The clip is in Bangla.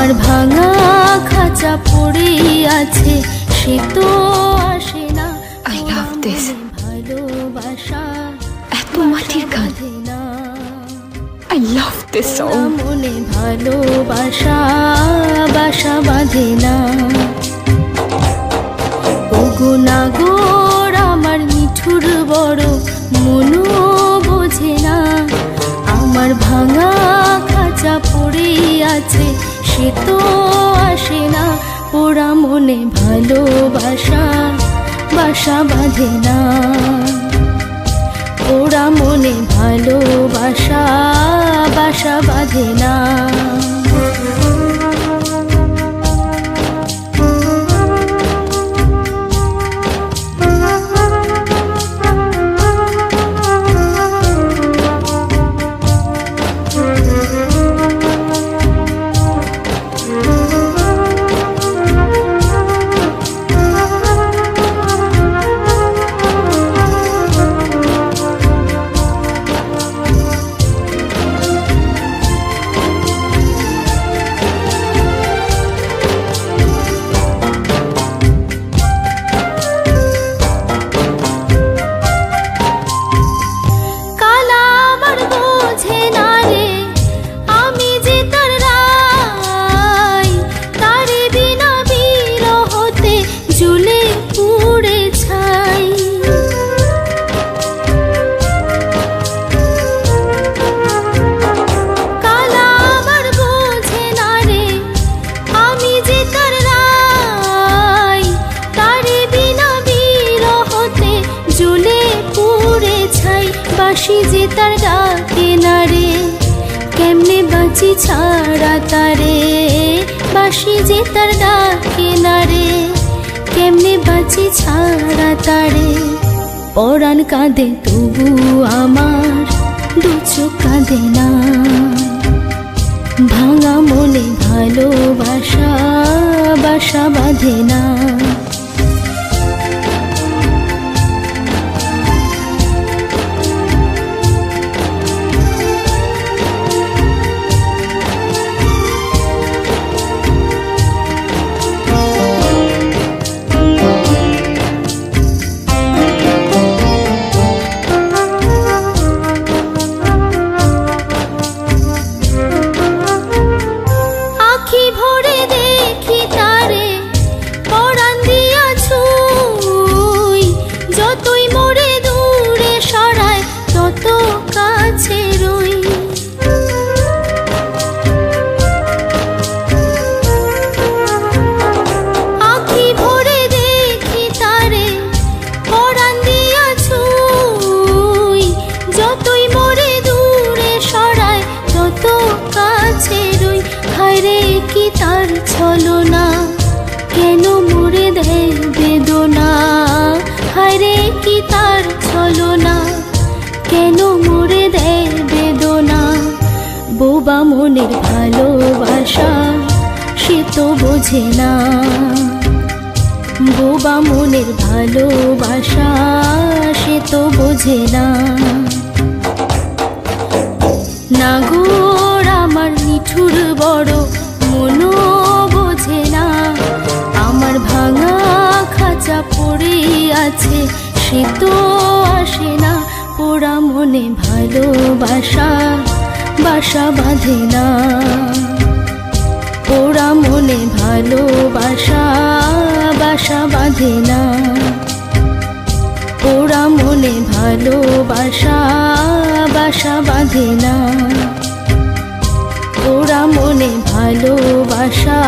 আমার ভাঙা খাঁচা পড়ে আছে, সে তো আসে না। I love this. ভালোবাসা এত মাটির গান। I love this ওরা song. মনে ভালোবাসা বাসা বাঁধে না। ওগো নাগর আমার মিঠুর বড় মনও বোঝে না, আমার ভাঙা খাঁচা পড়ে আছে, সে তো আসে না। ওরা মনে ভালোবাসা বাসা বাঁধে না, ওরা মনে ভালোবাসা বাসা বাঁধে না। বাঁশি যে তার ডাকে না রে, কেমনে বাঁচি ছাড়া তারে। বাঁশি যে তার ডাকে না রে, কেমনে বাঁচি ছাড়া তারে। পরাণ কাঁদে তবু আমার দু চোখ কাঁদে না, ভাঙা মনে ভালোবাসা বাসা বাঁধে না। তার ছলনা কেন মুড়ে দেয় বেদনা, হায়রে কি তার ছলনা কেন মুড়ে দেয় বেদনা। বোবা মনের ভালোবাসা সে তো বোঝে না, বোবা মনের ভালোবাসা সে তো বোঝে না। নাগর আমার মিঠুর বড় মনও বোঝে না, আমার ভাঙা খাঁচা পড়ে আছে, সে তো আসে না। ওরা মনে ভালোবাসা বাসা বাঁধে না, ওরা মনে ভালোবাসা বাসা বাঁধে না, ওরা মনে ভালোবাসা বাসা বাঁধে না, ওরা মনে ভালোবাসা